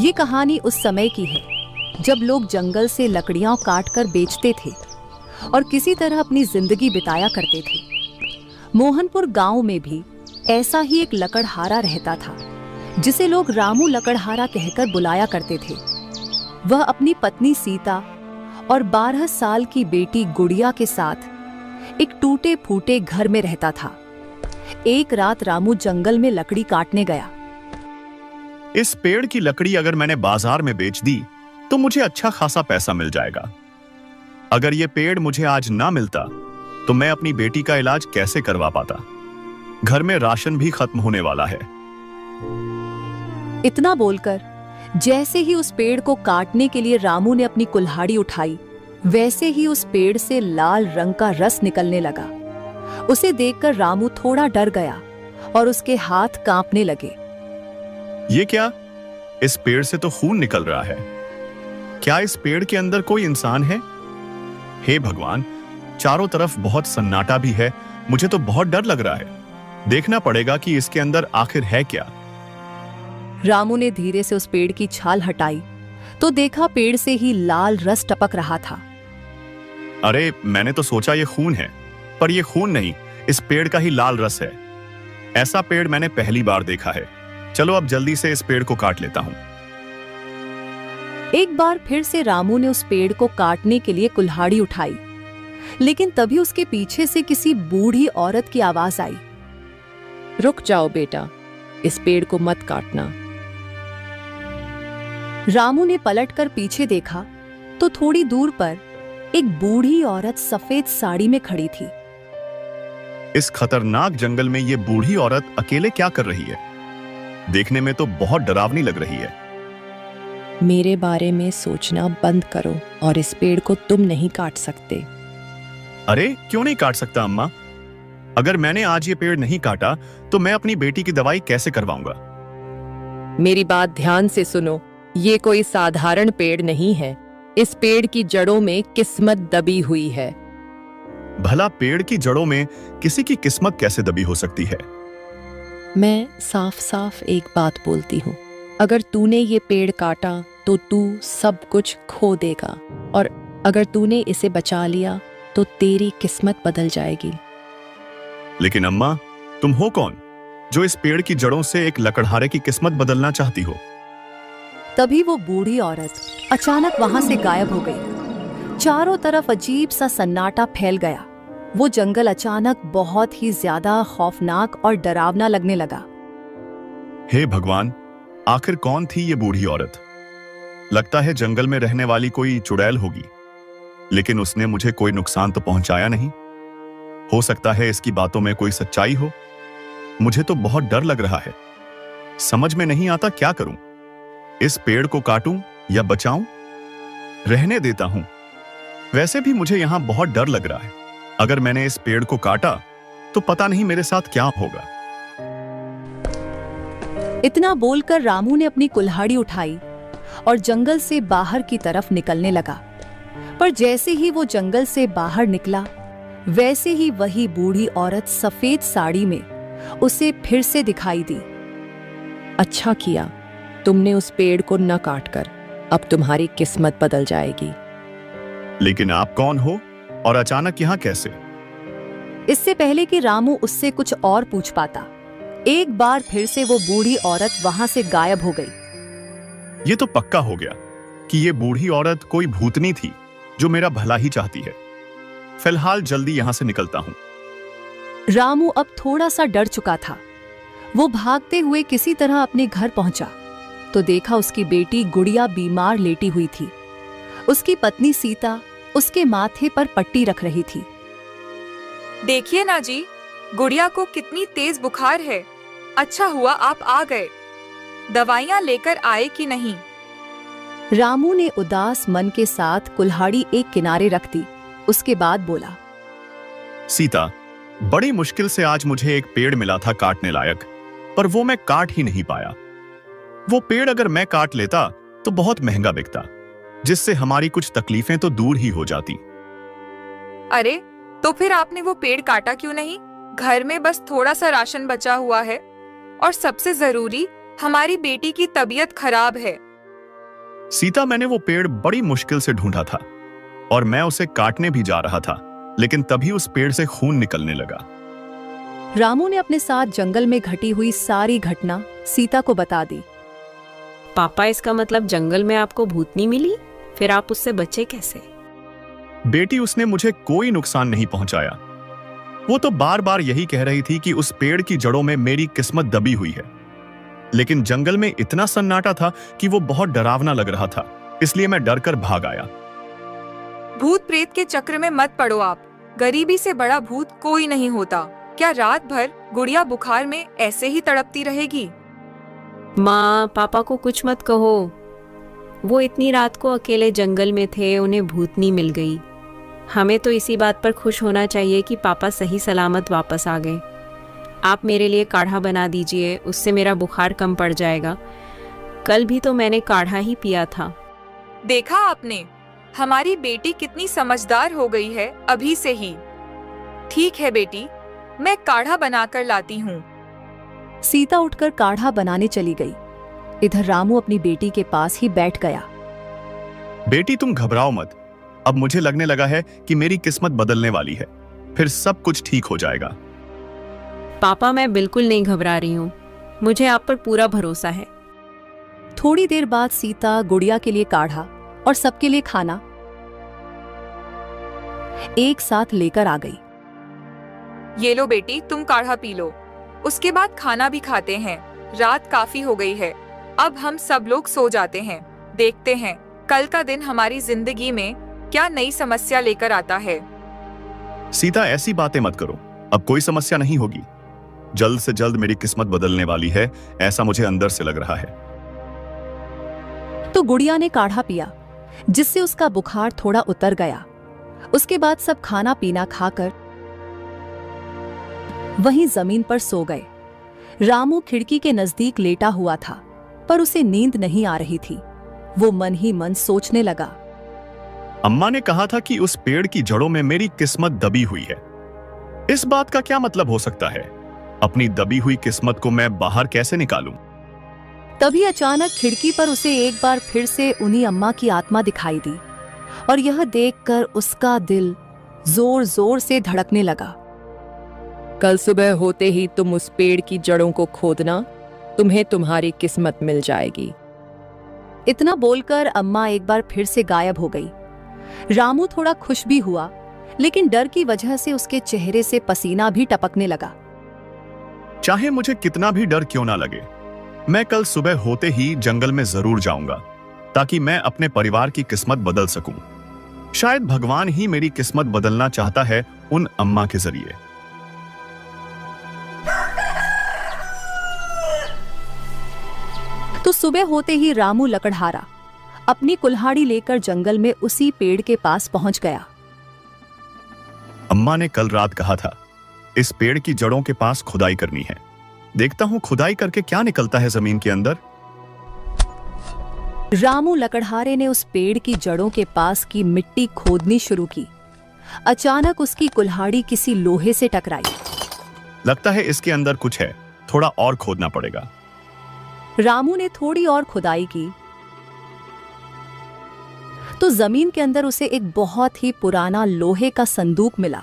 ये कहानी उस समय की है जब लोग जंगल से लकड़ियां काटकर बेचते थे और किसी तरह अपनी जिंदगी बिताया करते थे। मोहनपुर गांव में भी ऐसा ही एक लकड़हारा रहता था जिसे लोग रामू लकड़हारा कहकर बुलाया करते थे। वह अपनी पत्नी सीता और 12 साल की बेटी गुड़िया के साथ एक टूटे फूटे घर में रहता था। एक रात रामू जंगल में लकड़ी काटने गया। इस पेड़ की लकड़ी अगर मैंने बाजार में बेच दी तो मुझे अच्छा खासा पैसा मिल जाएगा। अगर ये पेड़ मुझे आज ना मिलता तो मैं अपनी बेटी का इलाज कैसे करवा पाता। घर में राशन भी खत्म होने वाला है। इतना बोलकर जैसे ही उस पेड़ को काटने के लिए रामू ने अपनी कुल्हाड़ी उठाई, वैसे ही उस पेड़ से लाल रंग का रस निकलने लगा। उसे देखकर रामू थोड़ा डर गया और उसके हाथ कांपने लगे। ये क्या? इस पेड़ से तो खून निकल रहा है। क्या इस पेड़ के अंदर कोई इंसान है? हे भगवान, चारों तरफ बहुत सन्नाटा भी है। मुझे तो बहुत डर लग रहा है। देखना पड़ेगा कि इसके अंदर आखिर है क्या। रामू ने धीरे से उस पेड़ की छाल हटाई तो देखा पेड़ से ही लाल रस टपक रहा था। अरे, मैंने तो सोचा ये खून है, पर ये खून नहीं, इस पेड़ का ही लाल रस है। ऐसा पेड़ मैंने पहली बार देखा है। चलो अब जल्दी से इस पेड़ को काट लेता हूं। एक बार फिर से रामू ने उस पेड़ को काटने के लिए कुल्हाड़ी उठाई, लेकिन तभी उसके पीछे से किसी बूढ़ी औरत की आवाज आई। रुक जाओ बेटा, इस पेड़ को मत काटना। रामू ने पलटकर पीछे देखा तो थोड़ी दूर पर एक बूढ़ी औरत सफेद साड़ी में खड़ी थी। इस खतरनाक जंगल में ये बूढ़ी औरत अकेले क्या कर रही है? देखने में तो बहुत डरावनी लग रही है। मेरे बारे में सोचना बंद करो और इस पेड़ को तुम नहीं काट सकते। अरे, क्यों नहीं काट सकता अम्मा? अगर मैंने आज ये पेड़ नहीं काटा तो मैं अपनी बेटी की दवाई कैसे करवाऊंगा? मेरी बात ध्यान से सुनो। ये कोई साधारण पेड़ नहीं है। इस पेड़ की जड़ों में किस्मत दबी हुई है। भला पेड़ की जड़ों में किसी की किस्मत कैसे दबी हो सकती है? मैं साफ साफ एक बात बोलती हूँ, अगर तूने ये पेड़ काटा तो तू सब कुछ खो देगा, और अगर तूने इसे बचा लिया तो तेरी किस्मत बदल जाएगी। लेकिन अम्मा, तुम हो कौन जो इस पेड़ की जड़ों से एक लकड़हारे की किस्मत बदलना चाहती हो? तभी वो बूढ़ी औरत अचानक वहां से गायब हो गई। चारों तरफ अजीब सा सन्नाटा फैल गया। वो जंगल अचानक बहुत ही ज्यादा खौफनाक और डरावना लगने लगा। हे भगवान, आखिर कौन थी ये बूढ़ी औरत? लगता है जंगल में रहने वाली कोई चुड़ैल होगी, लेकिन उसने मुझे कोई नुकसान तो पहुंचाया नहीं। हो सकता है इसकी बातों में कोई सच्चाई हो। मुझे तो बहुत डर लग रहा है। समझ में नहीं आता क्या करूं। इस पेड़ को काटूं या बचाऊं? रहने देता हूं। वैसे भी मुझे यहां बहुत डर लग रहा है। अगर मैंने इस पेड़ को काटा तो पता नहीं मेरे साथ क्या होगा। इतना बोलकर रामू ने अपनी कुल्हाड़ी उठाई और जंगल से बाहर की तरफ निकलने लगा। पर जैसे ही वो जंगल से बाहर निकला, वैसे ही वही बूढ़ी औरत सफेद साड़ी में उसे फिर से दिखाई दी। अच्छा किया तुमने उस पेड़ को न काटकर। अब तुम्हारी किस्मत बदल जाएगी। लेकिन आप कौन हो और अचानक यहाँ कैसे? इससे पहले कि रामू उससे कुछ और पूछ पाता, एक बार फिर से वो बूढ़ी औरत वहां से गायब हो गई। ये तो पक्का हो गया कि ये बूढ़ी औरत कोई भूतनी थी जो मेरा भला ही चाहती है। फिलहाल जल्दी यहां से निकलता हूं। रामू अब थोड़ा सा डर चुका था। वो भागते हुए किसी तरह अपने घर पहुंचा तो देखा उसकी बेटी गुड़िया बीमार लेटी हुई थी। उसकी पत्नी सीता उसके माथे पर पट्टी रख रही थी। देखिए ना जी, गुड़िया को कितनी तेज बुखार है। अच्छा हुआ आप आ गए। दवाइयाँ लेकर आए कि नहीं? रामू ने उदास मन के साथ कुल्हाड़ी एक किनारे रख दी। उसके बाद बोला, सीता, बड़ी मुश्किल से आज मुझे एक पेड़ मिला था काटने लायक, पर वो मैं काट ही नहीं पाया। वो पेड़ अगर मैं काट लेता तो बहुत महंगा बिकता, जिससे हमारी कुछ तकलीफें तो दूर ही हो जाती। अरे, तो फिर आपने वो पेड़ काटा क्यों नहीं? घर में बस थोड़ा सा राशन बचा हुआ है और सबसे जरूरी हमारी बेटी की तबीयत खराब है। सीता, मैंने वो पेड़ बड़ी मुश्किल से ढूंढा था और मैं उसे काटने भी जा रहा था, लेकिन तभी उस पेड़ से खून निकलने लगा। रामू ने अपने साथ जंगल में घटी हुई सारी घटना सीता को बता दी। पापा, इसका मतलब जंगल में आपको भूतनी मिली, फिर आप उससे बचे कैसे? बेटी, उसने मुझे कोई नुकसान नहीं पहुंचाया। वो तो बार बार यही कह रही थी कि उस पेड़ की जड़ों में मेरी किस्मत दबी हुई है। लेकिन जंगल में इतना सन्नाटा था कि वो बहुत डरावना लग रहा था, इसलिए मैं डरकर भाग आया। भूत प्रेत के चक्र में मत पड़ो आप। गरीबी से बड़ा भूत कोई नहीं होता। क्या रात भर गुड़िया बुखार में ऐसे ही तड़पती रहेगी? माँ, पापा को कुछ मत कहो। वो इतनी रात को अकेले जंगल में थे, उन्हें भूतनी मिल गई। हमें तो इसी बात पर खुश होना चाहिए कि पापा सही सलामत वापस आ गए। आप मेरे लिए काढ़ा बना दीजिए, उससे मेरा बुखार कम पड़ जाएगा। कल भी तो मैंने काढ़ा ही पिया था। देखा आपने, हमारी बेटी कितनी समझदार हो गई है अभी से ही। ठीक है बेटी, मैं काढ़ा बनाकर लाती हूँ। सीता उठकर काढ़ा बनाने चली गई। इधर रामू अपनी बेटी के पास ही बैठ गया। बेटी, तुम घबराओ मत। अब मुझे लगने लगा है कि मेरी किस्मत बदलने वाली है, फिर सब कुछ ठीक हो जाएगा। पापा, मैं बिल्कुल नहीं घबरा रही हूँ। मुझे आप पर पूरा भरोसा है। थोड़ी देर बाद सीता गुड़िया के लिए काढ़ा और सबके लिए खाना एक साथ लेकर आ गई। ये लो बेटी, तुम काढ़ा पी लो, उसके बाद खाना भी खाते हैं। रात काफी हो गई है, अब हम सब लोग सो जाते हैं। देखते हैं कल का दिन हमारी जिंदगी में क्या नई समस्या लेकर आता है। सीता, ऐसी बातें मत करो। अब कोई समस्या नहीं होगी। जल्द से जल्द मेरी किस्मत बदलने वाली है, ऐसा मुझे अंदर से लग रहा है। तो गुड़िया ने काढ़ा पिया, जिससे उसका बुखार थोड़ा उतर गया। उसके बाद सब खाना पीना खाकर वहीं जमीन पर सो गए। रामू खिड़की के नजदीक लेटा हुआ था, पर उसे नींद नहीं आ रही थी। वो मन ही मन सोचने लगा। अम्मा ने कहा था कि उस पेड़ की जड़ों में मेरी किस्मत दबी हुई है। इस बात का क्या मतलब हो सकता है? अपनी दबी हुई किस्मत को मैं बाहर कैसे निकालूं? तभी अचानक खिड़की पर उसे एक बार फिर से उन्हीं अम्मा की आत्मा दिखाई दी, और यह देखकर उसका दिल जोर जोर से धड़कने लगा। कल सुबह होते ही तुम उस पेड़ की जड़ों को खोदना, तुम्हें तुम्हारी किस्मत मिल जाएगी। इतना बोलकर अम्मा एक बार फिर से गायब हो गई। रामू थोड़ा खुश भी हुआ, लेकिन डर की वजह से उसके चेहरे से पसीना भी टपकने लगा। चाहे मुझे कितना भी डर क्यों ना लगे, मैं कल सुबह होते ही जंगल में जरूर जाऊंगा, ताकि मैं अपने परिवार की किस्मत बदल सकूं। शायद भगवान ही मेरी किस्मत बदलना चाहता है उन अम्मा के जरिए। तो सुबह होते ही रामू लकड़हारा अपनी कुल्हाड़ी लेकर जंगल में उसी पेड़ के पास पहुंच गया। अम्मा ने कल रात कहा था, इस पेड़ की जड़ों के पास खुदाई करनी है। देखता हूं खुदाई करके क्या निकलता है जमीन के अंदर। रामू लकड़हारे ने उस पेड़ की जड़ों के पास की मिट्टी खोदनी शुरू की। अचानक उसकी कुल्हाड़ी किसी लोहे से टकराई। लगता है इसके अंदर कुछ है, थोड़ा और खोदना पड़ेगा। रामू ने थोड़ी और खुदाई की तो जमीन के अंदर उसे एक बहुत ही पुराना लोहे का संदूक मिला।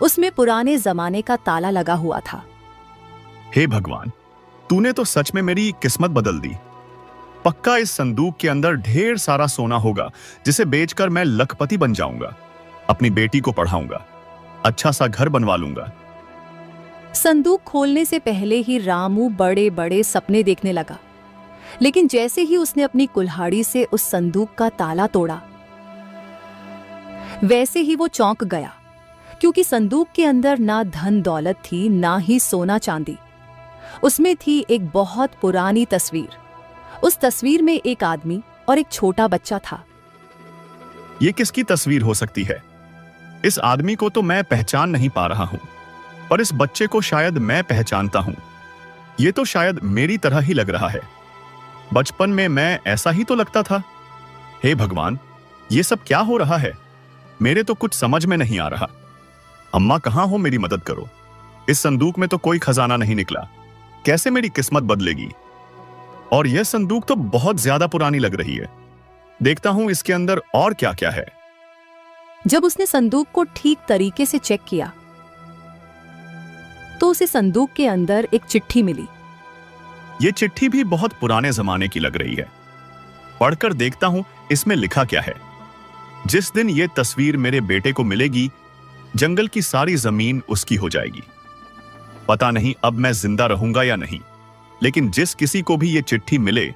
उसमें पुराने जमाने का ताला लगा हुआ था। हे भगवान, तूने तो सच में मेरी किस्मत बदल दी। पक्का इस संदूक के अंदर ढेर सारा सोना होगा, जिसे बेचकर मैं लखपति बन जाऊंगा, अपनी बेटी को पढ़ाऊंगा, अच्छा सा घर बनवा लूंगा। संदूक खोलने से पहले ही रामू बड़े बड़े सपने देखने लगा, लेकिन जैसे ही उसने अपनी कुल्हाड़ी से उस संदूक का ताला तोड़ा, वैसे ही वो चौंक गया, क्योंकि संदूक के अंदर ना धन दौलत थी, ना ही सोना चांदी। उसमें थी एक बहुत पुरानी तस्वीर। उस तस्वीर में एक आदमी और एक छोटा बच्चा था। ये किसकी तस्वीर हो सकती है? इस आदमी को तो मैं पहचान नहीं पा रहा हूं, पर इस बच्चे को शायद मैं पहचानता हूं। ये तो शायद मेरी तरह ही लग रहा है। बचपन में मैं ऐसा ही तो लगता था। हे भगवान, ये सब क्या हो रहा है? मेरे तो कुछ समझ में नहीं आ रहा। अम्मा कहां हो, मेरी मदद करो। इस संदूक में तो कोई खजाना नहीं निकला, कैसे मेरी किस्मत बदलेगी? और यह संदूक तो बहुत ज्यादा पुरानी लग रही है। देखता हूं इसके अंदर और क्या क्या है। जब उसने संदूक को ठीक तरीके से चेक किया तो उसे संदूक के अंदर एक चिट्ठी मिली। ये चिट्ठी भी बहुत पुराने जमाने की लग रही है। पढ़कर देखता हूं इसमें लिखा क्या है। जिस दिन ये तस्वीर मेरे बेटे को मिलेगी, जंगल की सारी जमीन उसकी हो जाएगी। पता नहीं अब मैं जिंदा रहूंगा या नहीं, लेकिन जिस किसी को भी ये चिट्ठी मिले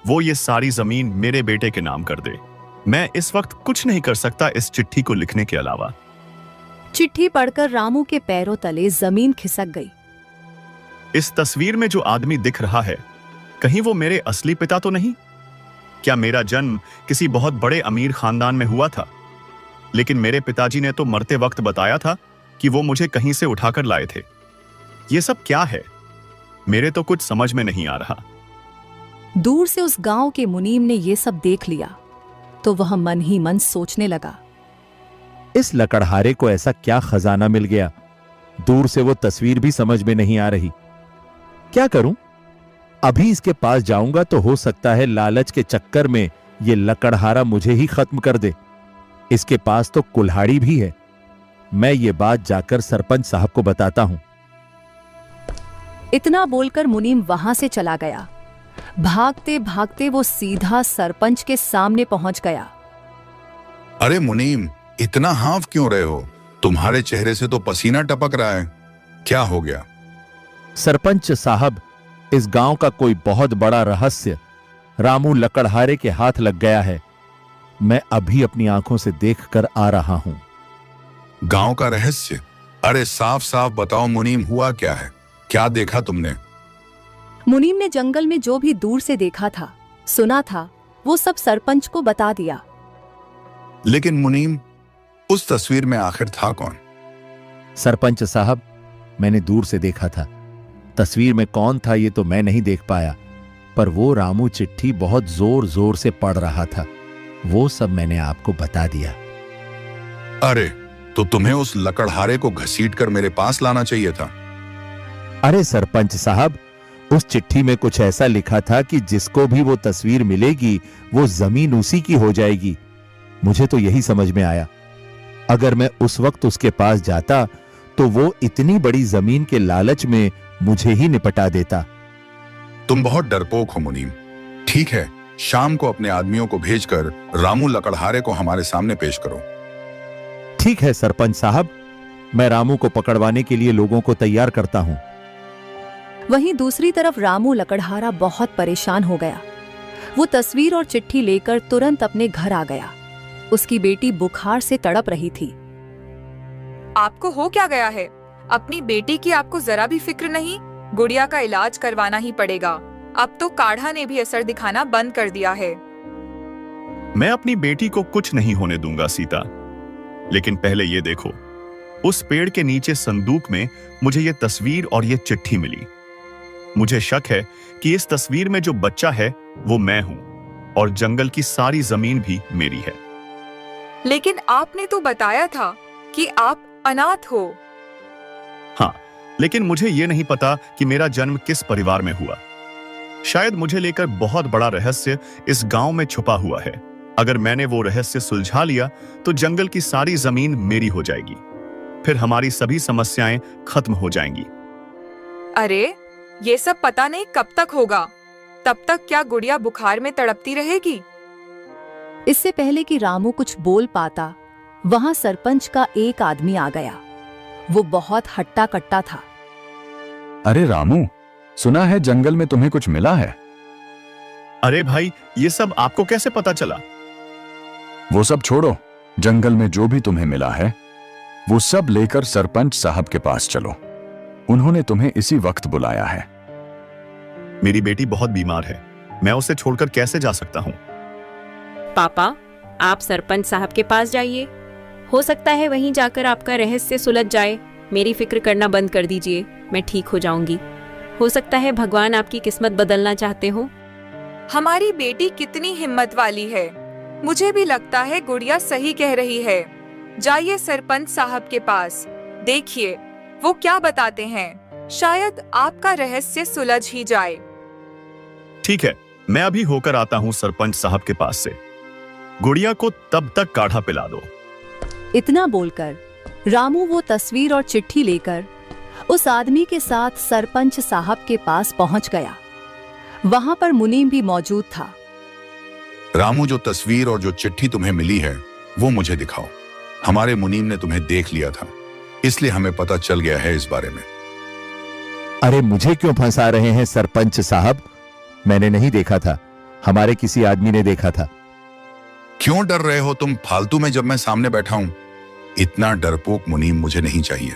वो ये सारी जमीन मेरे बेटे के नाम कर दे। मैं इस वक्त कुछ नहीं कर सकता इस चिट्ठी को लिखने के अलावा। चिट्ठी पढ़कर रामू के पैरों तले जमीन खिसक गई। इस तस्वीर में जो आदमी दिख रहा है, कहीं वो मेरे असली पिता तो नहीं? क्या मेरा जन्म किसी बहुत बड़े अमीर खानदान में हुआ था? लेकिन मेरे पिताजी ने तो मरते वक्त बताया था कि वो मुझे कहीं से उठाकर लाए थे। ये सब क्या है? मेरे तो कुछ समझ में नहीं आ रहा। दूर से उस गांव के मुनीम ने ये सब देख लिया तो वह मन ही मन सोचने लगा। इस लकड़हारे को ऐसा क्या खजाना मिल गया? दूर से वो तस्वीर भी समझ में नहीं आ रही। क्या करूं? अभी इसके पास जाऊंगा तो हो सकता है लालच के चक्कर में ये लकड़हारा मुझे ही खत्म कर दे। इसके पास तो कुल्हाड़ी भी है। मैं ये बात जाकर सरपंच साहब को बताता हूं। इतना बोलकर मुनीम वहां से चला गया। भागते भागते वो सीधा सरपंच के सामने पहुंच गया। अरे मुनीम, इतना हाफ क्यों रहे हो? तुम्हारे चेहरे से तो पसीना टपक रहा है। क्या हो गया? सरपंच साहब, इस गांव का कोई बहुत बड़ा रहस्य रामू लकड़हारे के हाथ लग गया है। मैं अभी अपनी आंखों से देखकर आ रहा हूं। गांव का रहस्य? अरे साफ साफ बताओ मुनीम, हुआ क्या है? क्या देखा तुमने? मुनीम ने जंगल में जो भी दूर से देखा था, सुना था, वो सब सरपंच को बता दिया। लेकिन मुनीम, उस तस्वीर में आखिर था कौन? सरपंच साहब, मैंने दूर से देखा था। तस्वीर में कौन था ये तो मैं नहीं देख पाया, पर वो रामू चिट्ठी बहुत जोर जोर से पढ़ रहा था। वो सब मैंने आपको बता दिया। अरे, तो तुम्हें उस लकड़हारे को घसीटकर मेरे पास लाना चाहिए था। अरे सरपंच साहब, उस चिट्ठी में कुछ ऐसा लिखा था कि जिसको भी वो तस्वीर मिलेगी वो जमीन उसी की हो जाएगी। मुझे तो यही समझ में आया। अगर मैं उस वक्त उसके पास जाता तो वो इतनी बड़ी जमीन के लालच में मुझे ही निपटा देता। तुम बहुत डरपोक हो मुनीम। ठीक है, शाम को अपने आदमियों को भेजकर रामू लकड़हारे को हमारे सामने पेश करो। ठीक है सरपंच साहब, मैं रामू को पकड़वाने के लिए लोगों को तैयार करता हूं। वहीं दूसरी तरफ रामू लकड़हारा बहुत परेशान हो गया। वो तस्वीर और चिट्ठी लेकर तुरंत अपने घर आ गया। उसकी बेटी बुखार से तड़प रही थी। आपको हो क्या गया है? अपनी बेटी की आपको जरा भी फिक्र नहीं? गुड़िया का इलाज करवाना ही पड़ेगा। अब तो काढ़ा ने भी असर दिखाना बंद कर दिया है। मैं अपनी बेटी को कुछ नहीं होने दूंगा सीता। लेकिन पहले ये देखो, उस पेड़ के नीचे संदूक में मुझे ये तस्वीर और ये चिट्ठी मिली। मुझे शक है कि इस तस्वीर में जो बच्चा है वो मैं हूं और जंगल की सारी जमीन भी मेरी है। लेकिन आपने तो बताया था कि आप अनाथ हो। हाँ, लेकिन मुझे ये नहीं पता कि मेरा जन्म किस परिवार में हुआ। शायद मुझे लेकर बहुत बड़ा रहस्य इस गांव में छुपा हुआ है। अगर मैंने वो रहस्य सुलझा लिया तो जंगल की सारी जमीन मेरी हो जाएगी। फिर हमारी सभी समस्याएं खत्म हो जाएंगी। अरे, ये सब पता नहीं कब तक होगा। तब तक क्या गुड़िया बुखार में तड़पती रहेगी? इससे पहले कि रामू कुछ बोल पाता, वहां सरपंच का एक आदमी आ गया। वो बहुत हट्टा कट्टा था। अरे रामू, सुना है जंगल में तुम्हें कुछ मिला है? अरे भाई, ये सब आपको कैसे पता चला? वो सब छोड़ो, जंगल में जो भी तुम्हें मिला है वो सब लेकर सरपंच साहब के पास चलो। उन्होंने तुम्हें इसी वक्त बुलाया है। मेरी बेटी बहुत बीमार है, मैं उसे छोड़कर कैसे जा सकता हूँ? पापा, आप सरपंच साहब के पास जाइए। हो सकता है वहीं जाकर आपका रहस्य सुलझ जाए। मेरी फिक्र करना बंद कर दीजिए, मैं ठीक हो जाऊंगी। हो सकता है भगवान आपकी किस्मत बदलना चाहते हो। हमारी बेटी कितनी हिम्मत वाली है। मुझे भी लगता है गुड़िया सही कह रही है। जाइए सरपंच साहब के पास, देखिए वो क्या बताते हैं। शायद आपका रहस्य सुलझ ही जाए। ठीक है, मैं अभी होकर आता हूँ सरपंच साहब के पास से। गुड़िया को तब तक काढ़ा पिला दो। इतना बोलकर रामू वो तस्वीर और चिट्ठी लेकर उस आदमी के साथ सरपंच साहब के पास पहुंच गया। वहां पर मुनीम भी मौजूद था। रामू, जो तस्वीर और जो चिट्ठी तुम्हें मिली है वो मुझे दिखाओ। हमारे मुनीम ने तुम्हें देख लिया था, इसलिए हमें पता चल गया है इस बारे में। अरे मुझे क्यों फंसा रहे हैं सरपंच साहब? मैंने नहीं देखा था, हमारे किसी आदमी ने देखा था। क्यों डर रहे हो तुम फालतू में जब मैं सामने बैठा हूं? इतना डरपोक मुनीम मुझे नहीं चाहिए।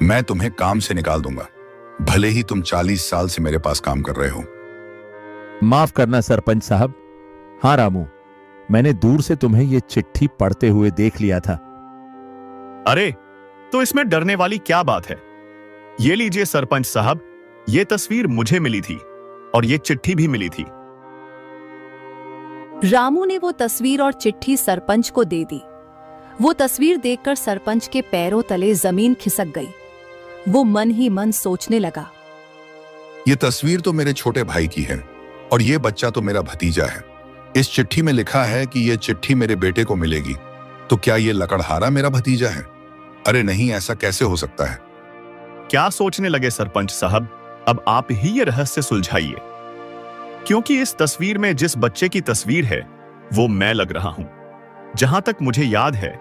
मैं तुम्हें काम से निकाल दूंगा, भले ही तुम 40 साल से मेरे पास काम कर रहे हो। माफ करना सरपंच साहब। हाँ रामू, मैंने दूर से तुम्हें ये चिट्ठी पढ़ते हुए देख लिया था। अरे तो इसमें डरने वाली क्या बात है? ये लीजिए सरपंच साहब, ये तस्वीर मुझे मिली थी और ये चिट्ठी भी मिली थी। रामू ने वो तस्वीर और चिट्ठी सरपंच को दे दी। वो तस्वीर देखकर सरपंच के पैरों तले जमीन खिसक गई। वो मन ही मन सोचने लगा, ये तस्वीर तो मेरे छोटे भाई की है और ये बच्चा तो मेरा भतीजा है। इस चिट्ठी में लिखा है कि ये चिट्ठी मेरे बेटे को मिलेगी, तो क्या ये लकड़हारा मेरा भतीजा है? अरे नहीं, ऐसा कैसे हो सकता है? क्या सोचने लगे सरपंच साहब? अब आप ही ये रहस्य सुलझाइए, क्योंकि इस तस्वीर में जिस बच्चे की तस्वीर है वो मैं लग रहा हूं। जहां तक मुझे याद है,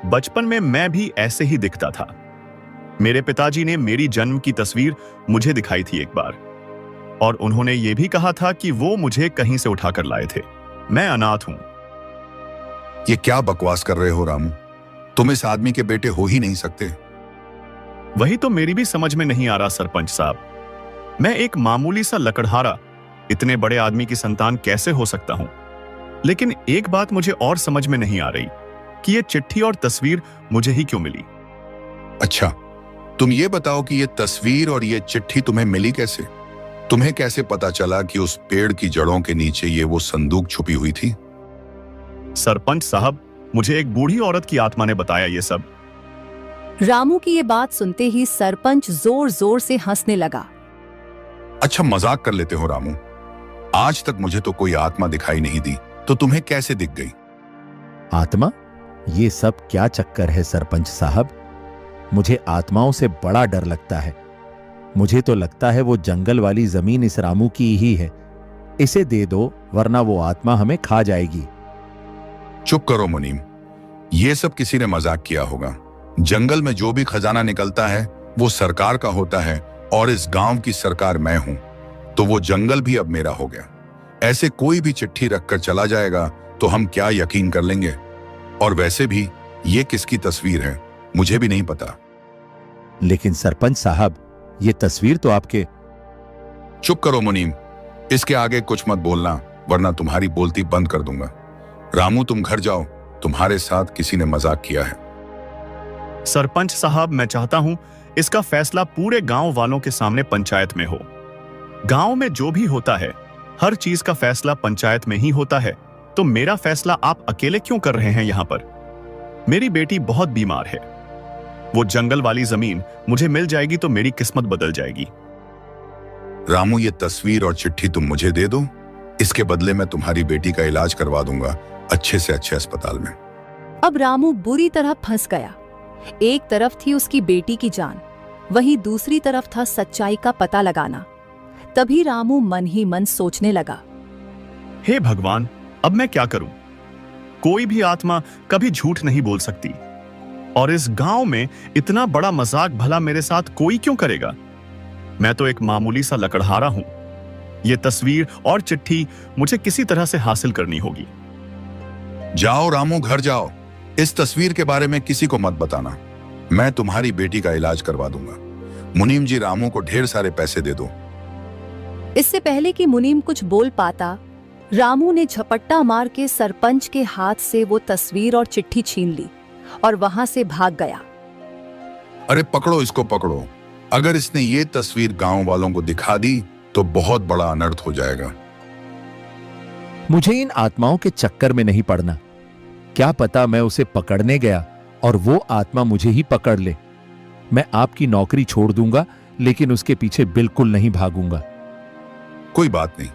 बचपन में मैं भी ऐसे ही दिखता था। मेरे पिताजी ने मेरी जन्म की तस्वीर मुझे दिखाई थी एक बार, और उन्होंने ये भी कहा था कि वो मुझे कहीं से उठाकर लाए थे। मैं अनाथ हूं। ये क्या बकवास कर रहे हो रामू? तुम इस आदमी के बेटे हो ही नहीं सकते। वही तो मेरी भी समझ में नहीं आ रहा सरपंच साहब। मैं एक मामूली सा लकड़हारा इतने बड़े आदमी की संतान कैसे हो सकता हूं? लेकिन एक बात मुझे और समझ में नहीं आ रही कि ये चिट्ठी और तस्वीर मुझे ही क्यों मिली। अच्छा, तुम ये बताओ कि ये तस्वीर और ये चिट्ठी तुम्हें मिली कैसे? तुम्हें कैसे पता चला कि उस पेड़ की जड़ों के नीचे ये वो संदूक छुपी हुई थी? सरपंच साहब, मुझे एक बूढ़ी औरत की आत्मा ने बताया ये सब। रामू की ये बात सुनते ही सरपंच जोर जोर से हंसने लगा। अच्छा, मजाक कर लेते हो रामू? आज तक मुझे तो कोई आत्मा दिखाई नहीं दी, तो तुम्हें कैसे दिख गई? आत्मा? ये सब क्या चक्कर है सरपंच साहब? मुझे आत्माओं से बड़ा डर लगता है। मुझे तो लगता है वो जंगल वाली जमीन इस रामू की ही है। इसे दे दो, वरना वो आत्मा हमें खा जाएगी। चुप करो मुनीम, ये सब किसी ने मजाक किया होगा। जंगल में जो भी खजाना निकलता है वो सरकार का होता है, और इस गांव की सरकार मैं हूं, तो वो जंगल भी अब मेरा हो गया। ऐसे कोई भी चिट्ठी रखकर चला जाएगा तो हम क्या यकीन कर लेंगे? और वैसे भी ये किसकी तस्वीर है मुझे भी नहीं पता। लेकिन सरपंच साहब, ये तस्वीर तो आपके। चुप करो मुनीम, इसके आगे कुछ मत बोलना, वरना तुम्हारी बोलती बंद कर दूंगा। रामू, तुम घर जाओ, तुम्हारे साथ किसी ने मजाक किया है। सरपंच साहब, मैं चाहता हूं इसका फैसला पूरे गांव वालों के सामने पंचायत में हो। गांव में जो भी होता है, हर चीज का फैसला पंचायत में ही होता है, तो मेरा फैसला आप अकेले क्यों कर रहे हैं यहां पर? मेरी बेटी बहुत बीमार है। वो जंगल वाली जमीन मुझे मिल जाएगी तो मेरी किस्मत बदल जाएगी। रामू, ये तस्वीर और चिट्ठी तुम मुझे दे दो, इसके बदले मैं तुम्हारी बेटी का इलाज करवा दूंगा अच्छे से अच्छे अस्पताल में। अब रामू बुरी तरह फंस गया। एक तरफ थी उसकी बेटी की जान, वहीं दूसरी तरफ था सच्चाई का पता लगाना। तभी रामू मन ही मन सोचने लगा, हे भगवान, अब मैं क्या करूं? कोई भी आत्मा कभी झूठ नहीं बोल सकती, और इस गांव में इतना बड़ा मजाक भला मेरे साथ कोई क्यों करेगा? मैं तो एक मामूली सा लकड़हारा हूं। ये तस्वीर और चिट्ठी मुझे किसी तरह से हासिल करनी होगी। जाओ रामू, घर जाओ। इस तस्वीर के बारे में किसी को मत बताना। मैं तुम्हारी बेटी का इलाज करवा दूंगा। मुनीम जी, रामू को ढेर सारे पैसे दे दो। इससे पहले कि मुनीम कुछ बोल पाता, रामू ने झपट्टा मार के सरपंच के हाथ से वो तस्वीर और चिट्ठी छीन ली और वहां से भाग गया। अरे पकड़ो इसको, पकड़ो। अगर इसने ये तस्वीर गांव वालों को दिखा दी तो बहुत बड़ा अनर्थ हो जाएगा। मुझे इन आत्माओं के चक्कर में नहीं पड़ना। क्या पता मैं उसे पकड़ने गया और वो आत्मा मुझे ही पकड़ ले। मैं आपकी नौकरी छोड़ दूंगा, लेकिन उसके पीछे बिल्कुल नहीं भागूंगा। कोई बात नहीं,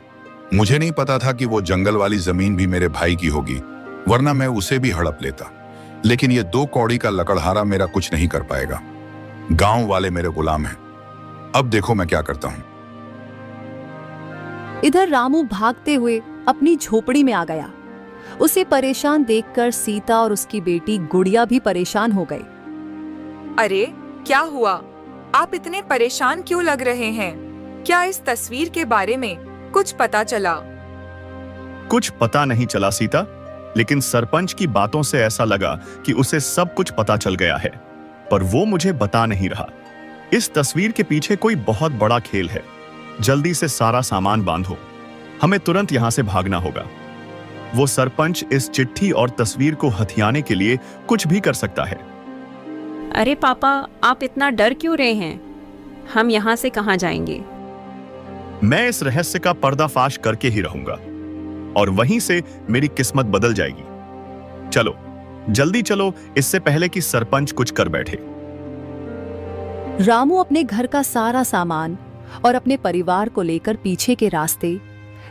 मुझे नहीं पता था कि वो जंगल वाली जमीन भी मेरे भाई की होगी, वरना मैं उसे भी हड़प लेता। लेकिन ये 2 कौड़ी का लकड़हारा मेरा कुछ नहीं कर पाएगा। गांव वाले मेरे गुलाम हैं। अब देखो मैं क्या करता हूं। इधर रामू भागते हुए अपनी झोपड़ी में आ गया। उसे परेशान देखकर सीता और उसकी बेटी गुड़िया भी परेशान हो गए। अरे क्या हुआ? आप इतने परेशान क्यों लग रहे हैं? क्या इस तस्वीर के बारे में कुछ पता चला? कुछ पता नहीं चला सीता, लेकिन सरपंच की बातों से ऐसा लगा कि उसे सब कुछ पता चल गया है, पर वो मुझे बता नहीं रहा। इस तस्वीर के पीछे कोई बहुत बड़ा खेल है। जल्दी से सारा सामान बांधो, हमें तुरंत यहां से भागना होगा। वो सरपंच इस चिट्ठी और तस्वीर को हथियाने के लिए कुछ भी कर सकता है। अरे पापा, आप इतना डर क्यों रहे हैं? हम यहाँ से कहाँ जाएंगे? मैं इस रहस्य का पर्दाफाश करके ही रहूंगा और वहीं से मेरी किस्मत बदल जाएगी। चलो जल्दी चलो, इससे पहले कि सरपंच कुछ कर बैठे। रामू अपने घर का सारा सामान और अपने परिवार को लेकर पीछे के रास्ते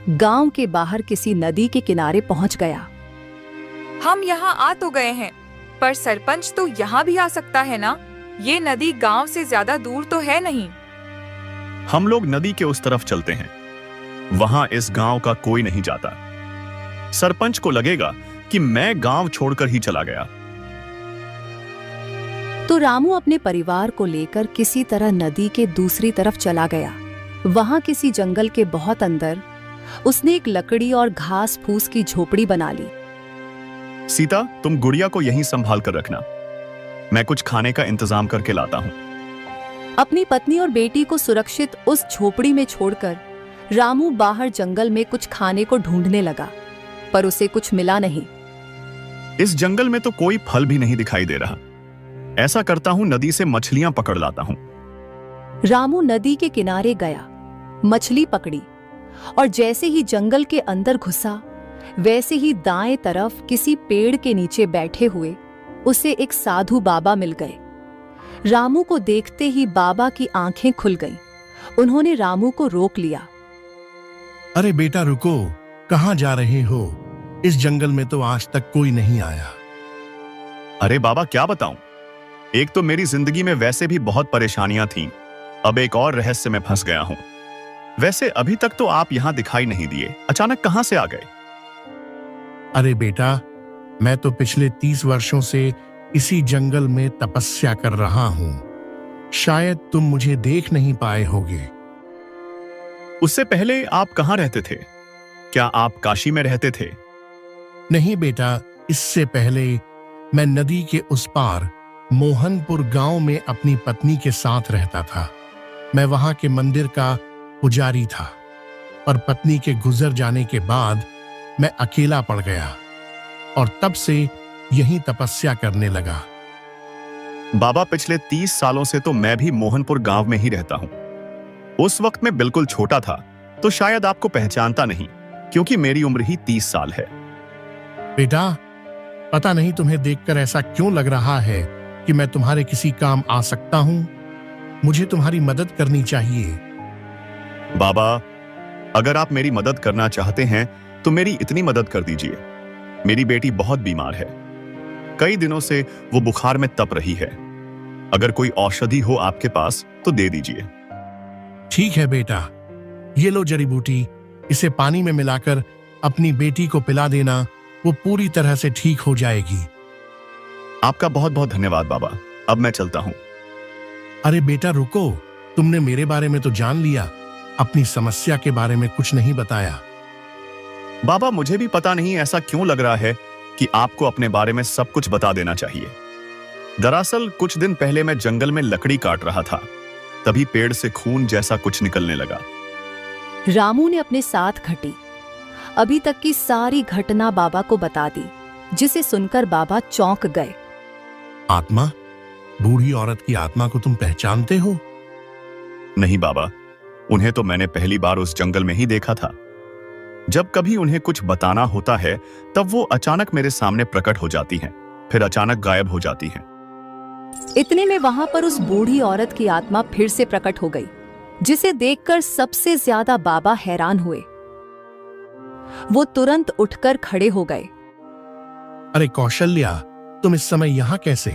गांव के बाहर किसी नदी के किनारे पहुंच गया। हम यहाँ आ तो गए हैं, पर सरपंच तो यहाँ भी आ सकता है ना? ये नदी गांव से ज्यादा दूर तो है नहीं। हम लोग नदी के उस तरफ चलते हैं, वहां इस गांव का कोई नहीं जाता। सरपंच को लगेगा कि मैं गांव छोड़कर ही चला गया। तो रामू अपने परिवार को लेकर किसी तरह नदी के दूसरी तरफ चला गया। वहां किसी जंगल के बहुत अंदर उसने एक लकड़ी और घास फूस की झोपड़ी बना ली। सीता, तुम गुड़िया को यहीं संभाल कर रखना, मैं कुछ खाने का इंतजाम करके लाता हूं। अपनी पत्नी और बेटी को सुरक्षित उस झोपड़ी में छोड़कर रामू बाहर जंगल में कुछ खाने को ढूंढने लगा, पर उसे कुछ मिला नहीं। इस जंगल में तो कोई फल भी नहीं दिखाई दे रहा। ऐसा करता हूं, नदी से मछलियां पकड़ लाता हूं। रामू नदी के किनारे गया, मछली पकड़ी और जैसे ही जंगल के अंदर घुसा, वैसे ही दाएं तरफ किसी पेड़ के नीचे बैठे हुए उसे एक साधु बाबा मिल गए। रामू को देखते ही बाबा की आंखें खुल गईं। उन्होंने रामू को रोक लिया। अरे बेटा रुको, कहां जा रहे हो? इस जंगल में तो आज तक कोई नहीं आया। अरे बाबा, क्या बताऊं, एक तो मेरी जिंदगी में वैसे भी बहुत परेशानियां थीं, अब एक और रहस्य में फंस गया हूं। वैसे अभी तक तो आप यहां दिखाई नहीं दिए, अचानक कहां से आ गए? अरे बेटा, मैं तो पिछले 30 वर्षों से इसी जंगल में तपस्या कर रहा हूं। शायद तुम मुझे देख नहीं पाए होगे। उससे पहले आप कहां रहते थे? क्या आप काशी में रहते थे? नहीं बेटा, इससे पहले मैं नदी के उस पार मोहनपुर गांव में अपनी पत्नी के साथ रहता था। मैं वहां के मंदिर का पुजारी था, पर पत्नी के गुजर जाने के बाद मैं अकेला पड़ गया और तब से यहीं तपस्या करने लगा। बाबा, पिछले 30 सालों से तो मैं भी मोहनपुर गांव में ही रहता हूं। उस वक्त मैं बिल्कुल छोटा था, तो शायद आपको पहचानता नहीं, क्योंकि मेरी उम्र ही 30 साल है। बेटा, पता नहीं तुम्हें देखकर ऐसा क्यों लग रहा है कि मैं तुम्हारे किसी काम आ सकता हूं। मुझे तुम्हारी मदद करनी चाहिए। बाबा, अगर आप मेरी मदद करना चाहते हैं तो मेरी इतनी मदद कर दीजिए। मेरी बेटी बहुत बीमार है, कई दिनों से वो बुखार में तप रही है। अगर कोई औषधि हो आपके पास तो दे दीजिए। ठीक है बेटा, ये लो जड़ी बूटी, इसे पानी में मिलाकर अपनी बेटी को पिला देना, वो पूरी तरह से ठीक हो जाएगी। आपका बहुत बहुत धन्यवाद बाबा, अब मैं चलता हूं। अरे बेटा रुको, तुमने मेरे बारे में तो जान लिया, अपनी समस्या के बारे में कुछ नहीं बताया। बाबा, मुझे भी पता नहीं ऐसा क्यों लग रहा है कि आपको अपने बारे में सब कुछ बता देना चाहिए। दरअसल कुछ दिन पहले मैं जंगल में लकड़ी काट रहा था, तभी पेड़ से खून जैसा कुछ निकलने लगा। रामू ने अपने साथ घटी अभी तक की सारी घटना बाबा को बता दी, जिसे सुनकर बाबा चौंक गए। आत्मा? बूढ़ी औरत की आत्मा को तुम पहचानते हो? नहीं बाबा, उन्हें तो मैंने पहली बार उस जंगल में ही देखा था। जब कभी उन्हें कुछ बताना होता है तब वो अचानक मेरे सामने प्रकट हो जाती हैं, फिर अचानक गायब हो जाती हैं। इतने में वहां पर उस बूढ़ी औरत की आत्मा फिर से प्रकट हो गई, जिसे देखकर सबसे ज्यादा बाबा हैरान हुए। वो तुरंत उठकर खड़े हो गए। अरे कौशल्या, तुम इस समय यहाँ कैसे?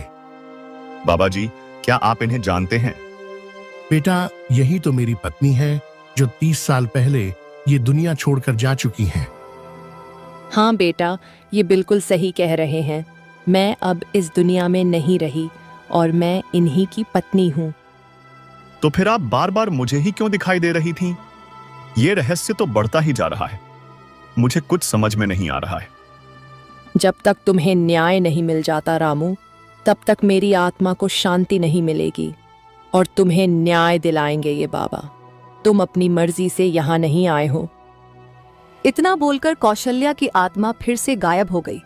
बाबा जी, क्या आप इन्हें जानते हैं? बेटा, यही तो मेरी पत्नी है जो 30 साल पहले ये दुनिया छोड़कर जा चुकी हैं। हाँ बेटा, ये बिल्कुल सही कह रहे हैं। मैं अब इस दुनिया में नहीं रही और मैं इन्हीं की पत्नी हूँ। तो फिर आप बार बार मुझे ही क्यों दिखाई दे रही थीं? ये रहस्य तो बढ़ता ही जा रहा है। मुझे कुछ समझ में नहीं आ रहा है। जब तक तुम्हें न्याय नहीं मिल जाता रामू, तब तक मेरी आत्मा को शांति नहीं मिलेगी और तुम्हें न्याय दिलाएंगे ये बाबा। तुम अपनी मर्जी से यहाँ नहीं आए हो। इतना बोलकर कौशल्या की आत्मा फिर से गायब हो गई।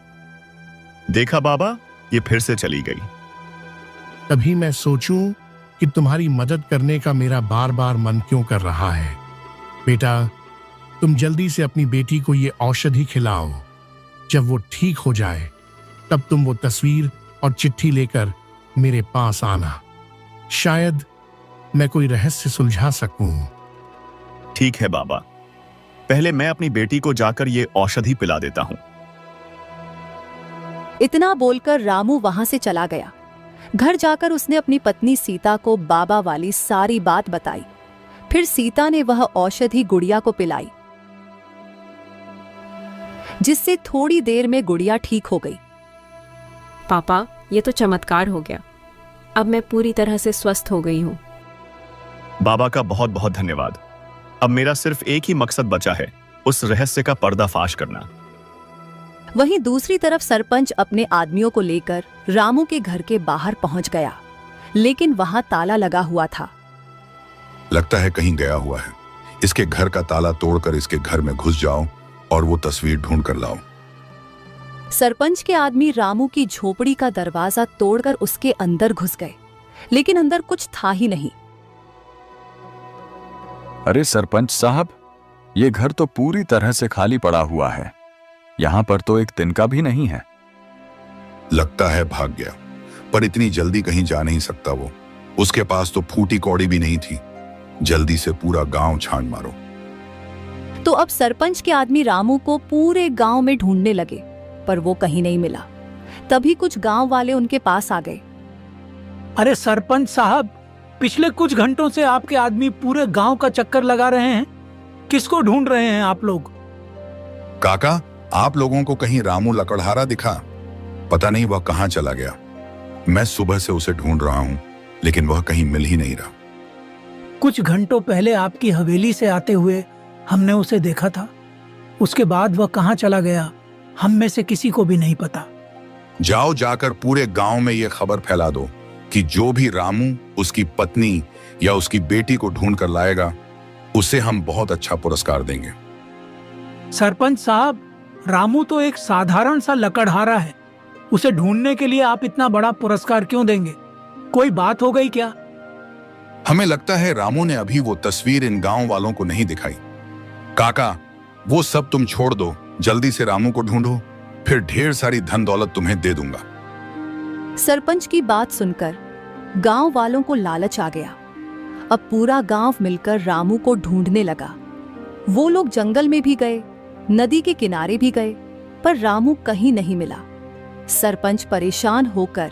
देखा बाबा, ये फिर से चली गई। तभी मैं सोचूं कि तुम्हारी मदद करने का मेरा बार बार मन क्यों कर रहा है। बेटा, तुम जल्दी से अपनी बेटी को ये औषधि खिलाओ। जब वो ठीक हो जाए तब तुम वो तस्वीर और चिट्ठी लेकर मेरे पास आना। शायद मैं कोई रहस्य सुलझा सकूं। ठीक है बाबा, पहले मैं अपनी बेटी को जाकर ये औषधि पिला देता हूं। इतना बोलकर रामू वहां से चला गया। घर जाकर उसने अपनी पत्नी सीता को बाबा वाली सारी बात बताई। फिर सीता ने वह औषधि गुड़िया को पिलाई, जिससे थोड़ी देर में गुड़िया ठीक हो गई। पापा, ये तो चमत्कार हो गया। अब मैं पूरी तरह से स्वस्थ हो गई हूँ। बाबा का बहुत बहुत धन्यवाद। अब मेरा सिर्फ एक ही मकसद बचा है, उस रहस्य का पर्दाफाश करना। वहीं दूसरी तरफ सरपंच अपने आदमियों को लेकर रामू के घर के बाहर पहुंच गया, लेकिन वहां ताला लगा हुआ था। लगता है कहीं गया हुआ है। इसके घर का ताला तोड़कर इसके घर में घुस जाओ और वो तस्वीर ढूंढ कर लाओ। सरपंच के आदमी रामू की झोपड़ी का दरवाजा तोड़कर उसके अंदर घुस गए, लेकिन अंदर कुछ था ही नहीं। अरे सरपंच साहब, ये घर तो पूरी तरह से खाली पड़ा हुआ है। यहां पर तो एक तिनका भी नहीं है। लगता है भाग गया, पर इतनी जल्दी कहीं जा नहीं सकता वो। उसके पास तो फूटी कौड़ी भी नहीं थी। जल्दी से पूरा गांव छान मारो। तो अब सरपंच के आदमी रामू को पूरे गांव में ढूंढने लगे, पर वो कहीं नहीं मिला। तभी कुछ गांव वाले उनके पास आ गए। अरे सरपंच साहब, पिछले कुछ घंटों से आपके आदमी पूरे गांव का चक्कर लगा रहे हैं। किसको ढूंढ रहे हैं आप लोग? काका, आप लोगों को कहीं रामू लकड़हारा दिखा? पता नहीं वह कहां चला गया। मैं सुबह से उसे ढूंढ रहा हूं, लेकिन वह कहीं मिल ही नहीं रहा। कुछ घंटों पहले आपकी हवेली से आते हुए हमने उसे देखा था। उसके बाद वह कहां चला गया, हम में से किसी को भी नहीं पता। जाओ, जाकर पूरे गांव में यह खबर फैला दो कि जो भी रामू, उसकी पत्नी या उसकी बेटी को ढूंढ कर लाएगा, उसे हम बहुत अच्छा पुरस्कार देंगे। सरपंच साहब, रामू तो एक साधारण सा लकड़हारा है। उसे ढूंढने के लिए आप इतना बड़ा पुरस्कार क्यों देंगे? कोई बात हो गई क्या? हमें लगता है रामू ने अभी वो तस्वीर इन गांव वालों को नहीं दिखाई। काका, वो सब तुम छोड़ दो, जल्दी से रामू को ढूंढो, फिर ढेर सारी धन दौलत तुम्हें दे दूंगा। सरपंच की बात सुनकर गांव वालों को लालच आ गया। अब पूरा गांव मिलकर रामू को ढूंढने लगा। वो लोग जंगल में भी गए, नदी के किनारे भी गए, पर रामू कहीं नहीं मिला। सरपंच परेशान होकर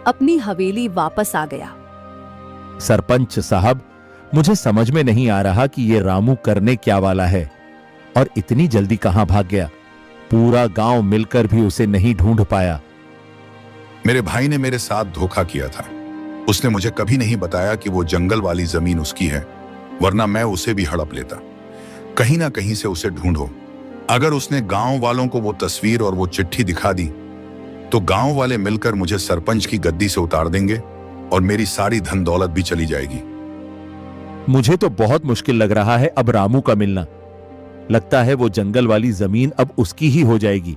अपनी हवेली वापस आ गया। सरपंच साहब, मुझे समझ में नहीं आ रहा कि ये रामू करने क्या वाला है और इतनी जल्दी कहां भाग गया। पूरा गांव मिलकर भी उसे नहीं ढूंढ पाया। मेरे भाई ने मेरे साथ धोखा किया था। उसने मुझे कभी नहीं बताया कि वो जंगल वाली जमीन उसकी है, वरना मैं उसे भी हड़प लेता। कहीं ना कहीं से उसे ढूंढो। अगर उसने गांव वालों को वो तस्वीर और वो चिट्ठी दिखा दी, तो गांव वाले मिलकर मुझे सरपंच की गद्दी से उतार देंगे और मेरी सारी धन दौलत भी चली जाएगी। मुझे तो बहुत मुश्किल लग रहा है अब रामू का मिलना। लगता है वो जंगल वाली जमीन अब उसकी ही हो जाएगी,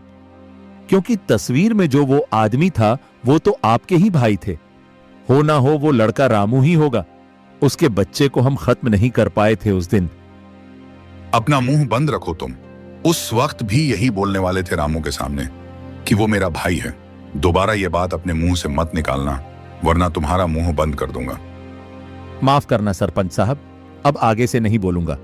क्योंकि तस्वीर में जो वो आदमी था वो तो आपके ही भाई थे। हो ना हो वो लड़का रामू ही होगा। उसके बच्चे को हम खत्म नहीं कर पाए थे उस दिन। अपना मुंह बंद रखो तुम। उस वक्त भी यही बोलने वाले थे रामू के सामने कि वो मेरा भाई है। दोबारा ये बात अपने मुंह से मत निकालना, वरना तुम्हारा मुंह बंद कर दूंगा। माफ करना सरपंच साहब, अब आगे से नहीं बोलूंगा।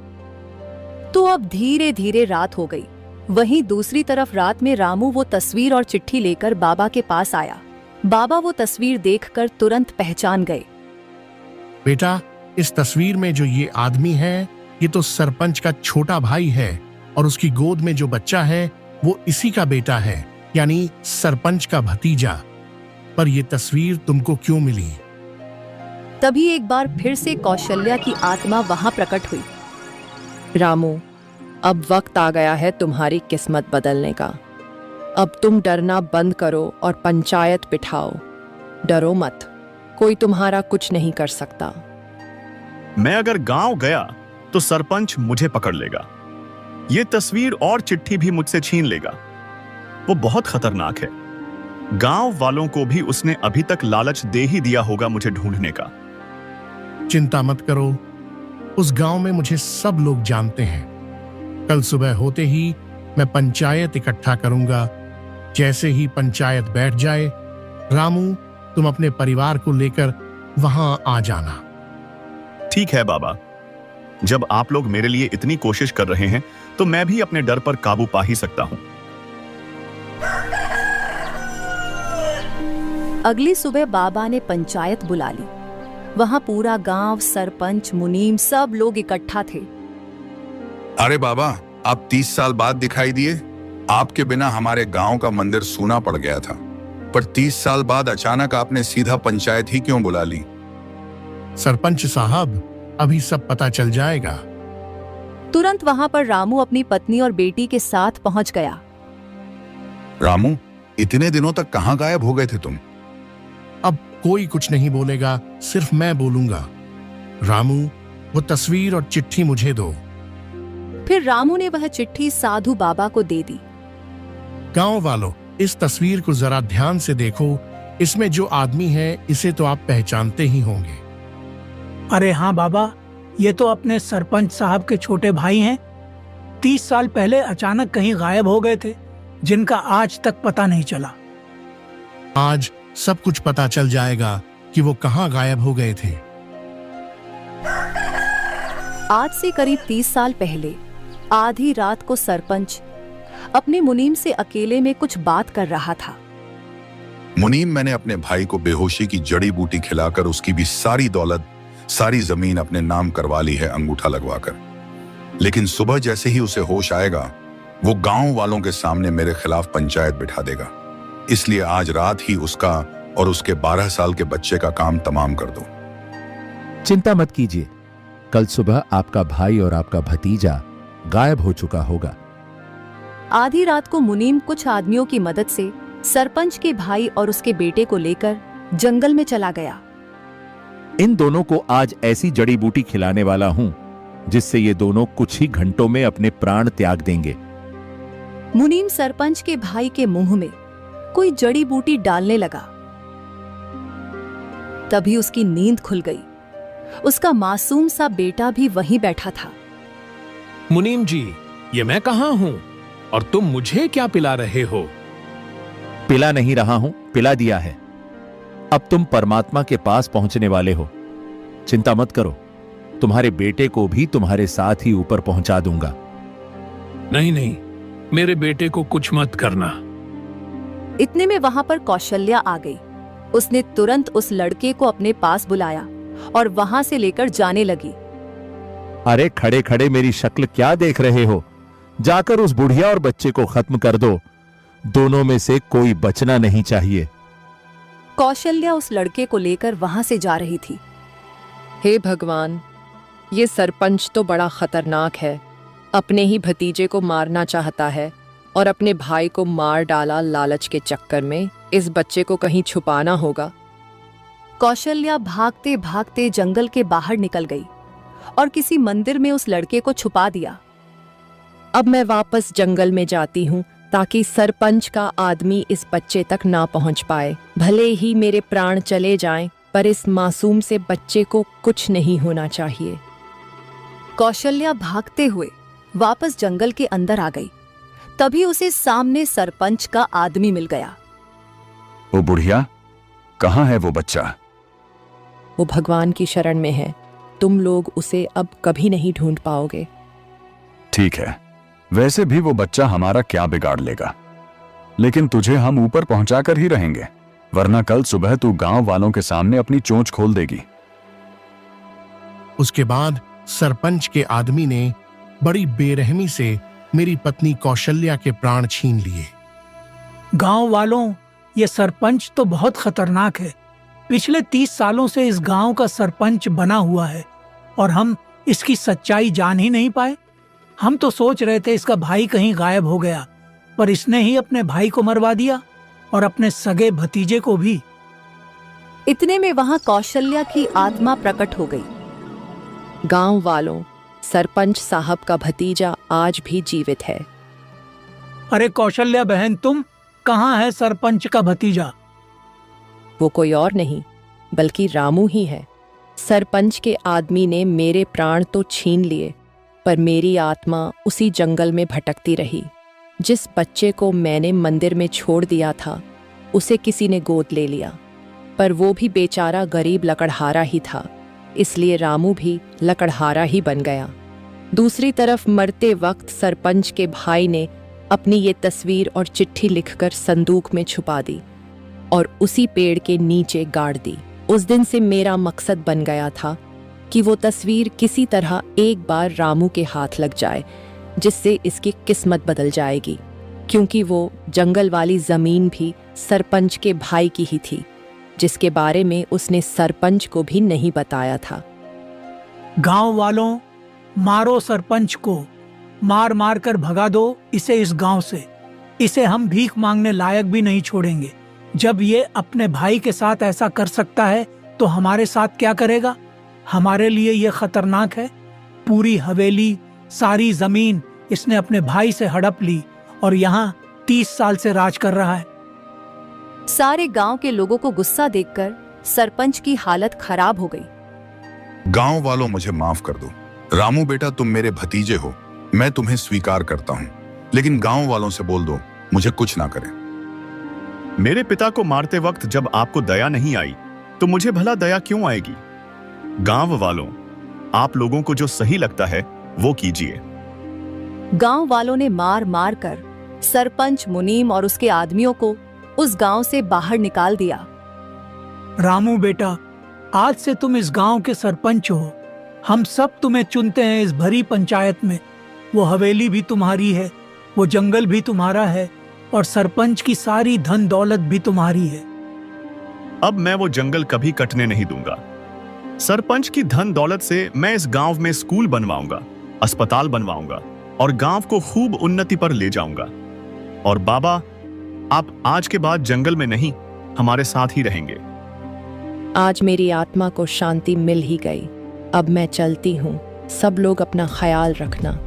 तो अब धीरे धीरे रात हो गई। वहीं दूसरी तरफ रात में रामू वो तस्वीर और चिट्ठी लेकर बाबा के पास आया। बाबा वो तस्वीर देखकर तुरंत पहचान गए। बेटा, इस तस्वीर में जो ये आदमी है, ये तो सरपंच का छोटा भाई है और उसकी गोद में जो बच्चा है वो इसी का बेटा है, यानी सरपंच का भतीजा। पर ये तस्वीर तुमको क्यों मिली? तभी एक बार फिर से कौशल्या की आत्मा वहां प्रकट हुई। रामू, अब वक्त आ गया है तुम्हारी किस्मत बदलने का। अब तुम डरना बंद करो और पंचायत बिठाओ। डरो मत, कोई तुम्हारा कुछ नहीं कर सकता। मैं अगर गांव गया तो सरपंच मुझे पकड़ लेगा। ये तस्वीर और चिट्ठी भी मुझसे छीन लेगा। वो बहुत खतरनाक है। गांव वालों को भी उसने अभी तक लालच दे ही दिया होगा मुझे ढूंढने का। चिंता मत करो, उस गांव में मुझे सब लोग जानते हैं। कल सुबह होते ही मैं पंचायत इकट्ठा करूंगा। जैसे ही पंचायत बैठ जाए, रामू, तुम अपने परिवार को लेकर वहां आ जाना। ठीक है बाबा, जब आप लोग मेरे लिए इतनी कोशिश कर रहे हैं तो मैं भी अपने डर पर काबू पा ही सकता हूं। अगली सुबह बाबा ने पंचायत बुला ली। वहां पूरा गांव, सरपंच, मुनीम सब लोग इकट्ठा थे। अरे बाबा, आप 30 साल बाद दिखाई दिए। आपके बिना हमारे गांव का मंदिर सूना पड़ गया था, पर 30 साल बाद अचानक आपने सीधा पंचायत ही क्यों बुला ली? सरपंच साहब, अभी सब पता चल जाएगा। तुरंत वहां पर रामू अपनी पत्नी और बेटी के साथ पहुंच गया। रामू, इतने दिनों तक कहां गायब हो गए थे तुम? अब कोई कुछ नहीं बोलेगा, सिर्फ मैं बोलूंगा। रामू, वो तस्वीर और चिट्ठी मुझे दो। फिर रामू ने वह चिट्ठी साधु बाबा को दे दी। गांव वालों, इस तस्वीर को जरा ध्यान से देखो। इसमें जो आदमी है, इसे तो आप पहचानते ही होंगे। अरे हाँ बाबा, ये तो अपने सरपंच साहब के छोटे भाई हैं। 30 साल पहले अचानक कहीं गायब हो गए थे, जिनका आज तक पता नहीं चला। आज सब कुछ पता चल जाएगा कि वो कहां गायब हो गए थे। आज से करीब 30 साल पहले आधी रात को सरपंच अपने मुनीम से अकेले में कुछ बात कर रहा था। मुनीम, मैंने अपने भाई को बेहोशी की जड़ी बूटी खिलाकर उसकी भी सारी दौलत, सारी जमीन अपने नाम करवा ली है, अंगूठा लगवाकर। लेकिन सुबह जैसे ही उसे होश आएगा, वो गांव वालों के सामने मेरे खिलाफ पंचायत बिठा देगा। इसलिए आज रात ही उसका और उसके 12 साल के बच्चे का काम तमाम कर दो। चिंता मत कीजिए, कल सुबह आपका भाई और आपका भतीजा गायब हो चुका होगा। आधी रात को मुनीम कुछ आदमियों की मदद से सरपंच के भाई और उसके बेटे को लेकर जंगल में चला गया। इन दोनों को आज ऐसी जड़ी बूटी खिलाने वाला हूं जिससे ये दोनों कुछ ही घंटों में अपने प्राण त्याग देंगे। मुनीम सरपंच के भाई के मुंह में कोई जड़ी बूटी डालने लगा। तभी उसकी नींद खुल गई। उसका मासूम सा बेटा भी वहीं बैठा था। मुनीम जी, ये मैं कहां हूं और तुम मुझे क्या पिला रहे हो? पिला नहीं रहा हूं, पिला दिया है। अब तुम परमात्मा के पास पहुंचने वाले हो। चिंता मत करो, तुम्हारे बेटे को भी तुम्हारे साथ ही ऊपर पहुंचा दूंगा। नहीं नहीं, मेरे बेटे को कुछ मत करना। इतने में वहां पर कौशल्या आ गई। उसने तुरंत उस लड़के को अपने पास बुलाया और वहां से लेकर जाने लगी। अरे खड़े खड़े मेरी शक्ल क्या देख रहे हो? जाकर उस बुढ़िया और बच्चे को खत्म कर दो। दोनों में से कोई बचना नहीं चाहिए। कौशल्या उस लड़के को लेकर वहां से जा रही थी। हे भगवान, ये सरपंच तो बड़ा खतरनाक है। अपने ही भतीजे को मारना चाहता है और अपने भाई को मार डाला लालच के चक्कर में। इस बच्चे को कहीं छुपाना होगा। कौशल्या भागते भागते जंगल के बाहर निकल गई और किसी मंदिर में उस लड़के को छुपा दिया। अब मैं वापस जंगल में जाती हूँ ताकि सरपंच का आदमी इस बच्चे तक ना पहुँच पाए। भले ही मेरे प्राण चले जाएं, पर इस मासूम से बच्चे को कुछ नहीं होना चाहिए। कौशल्या भागते हुए वापस जंगल के अंदर आ गई। तभी उसे सामने सरपंच का आदमी मिल गया। वो बुढ़िया, कहाँ है वो बच्चा? वो भगवान की शरण में है। तुम लोग उसे अब कभी नहीं ढूंढ पाओगे। ठीक है, वैसे भी वो बच्चा हमारा क्या बिगाड़ लेगा, लेकिन तुझे हम ऊपर पहुंचाकर ही रहेंगे, वरना कल सुबह तू गांव वालों के सामने अपनी चोंच खोल देगी। उसके बाद सरपंच के आदमी ने बड़ी बेरहमी से मेरी पत्नी कौशल्या के प्राण छीन लिए। गांव वालों, ये सरपंच तो बहुत खतरनाक है। पिछले 30 सालों से इस गांव का सरपंच बना हुआ है और हम इसकी सच्चाई जान ही नहीं पाए। हम तो सोच रहे थे इसका भाई कहीं गायब हो गया, पर इसने ही अपने भाई को मरवा दिया और अपने सगे भतीजे को भी। इतने में वहां कौशल्या की आत्मा प्रकट हो गई। गांव वालों, सरपंच साहब का भतीजा आज भी जीवित है। अरे कौशल्या बहन, तुम कहाँ है सरपंच का भतीजा? वो कोई और नहीं बल्कि रामू ही है। सरपंच के आदमी ने मेरे प्राण तो छीन लिए, पर मेरी आत्मा उसी जंगल में भटकती रही। जिस बच्चे को मैंने मंदिर में छोड़ दिया था, उसे किसी ने गोद ले लिया, पर वो भी बेचारा गरीब लकड़हारा ही था, इसलिए रामू भी लकड़हारा ही बन गया। दूसरी तरफ मरते वक्त सरपंच के भाई ने अपनी ये तस्वीर और चिट्ठी लिखकर संदूक में छुपा दी और उसी पेड़ के नीचे गाड़ दी। उस दिन से मेरा मकसद बन गया था कि वो तस्वीर किसी तरह एक बार रामू के हाथ लग जाए, जिससे इसकी किस्मत बदल जाएगी, क्योंकि वो जंगल वाली जमीन भी सरपंच के भाई की ही थी, जिसके बारे में उसने सरपंच को भी नहीं बताया था। गांव वालों, मारो सरपंच को, मार मार कर भगा दो इसे इस गांव से। इसे हम भीख मांगने लायक भी नहीं छोड़ेंगे। जब ये अपने भाई के साथ ऐसा कर सकता है तो हमारे साथ क्या करेगा? हमारे लिए ये खतरनाक है। पूरी हवेली, सारी जमीन इसने अपने भाई से हड़प ली और यहाँ 30 साल से राज कर रहा है। सारे गांव के लोगों को गुस्सा देखकर सरपंच की हालत खराब हो गई। गांव वालों, मुझे माफ कर दो। रामू बेटा, तुम मेरे भतीजे हो, मैं तुम्हें स्वीकार करता हूं, लेकिन गांव वालों से बोल दो मुझे कुछ ना करें। मेरे पिता को मारते वक्त जब आपको दया नहीं आई, तो मुझे भला दया क्यों आएगी? गांव वालों, आप लोगों को जो सही लगता है वो कीजिए। गांव वालों ने मार मार कर सरपंच मुनीम और उसके आदमियों को उस गांव से बाहर निकाल दिया। रामू बेटा, आज से तुम इस गांव के सरपंच हो। हम सब तुम्हें चुनते हैं इस भरी पंचायत में। वो हवेली भी तुम्हारी है, वो जंगल भी तुम्हारा है और सरपंच की सारी धन दौलत भी तुम्हारी है। अब मैं वो जंगल कभी कटने नहीं दूंगा। सरपंच की धन दौलत से मैं इस गांव में स्कूल बनवाऊंगा, अस्पताल बनवाऊंगा और गांव को खूब उन्नति पर ले जाऊंगा। और बाबा, आप आज के बाद जंगल में नहीं, हमारे साथ ही रहेंगे। आज मेरी आत्मा को शांति मिल ही गई। अब मैं चलती हूँ। सब लोग अपना ख्याल रखना।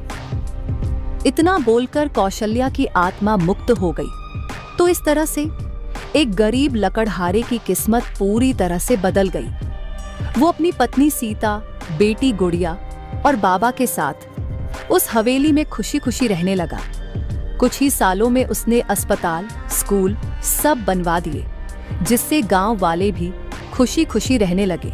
इतना बोलकर कौशल्या की आत्मा मुक्त हो गई। तो इस तरह से एक गरीब लकड़हारे की किस्मत पूरी तरह से बदल गई। वो अपनी पत्नी सीता, बेटी गुड़िया और बाबा के साथ उस हवेली में खुशी खुशी रहने लगा। कुछ ही सालों में उसने अस्पताल, स्कूल सब बनवा दिए, जिससे गांव वाले भी खुशी खुशी रहने लगे।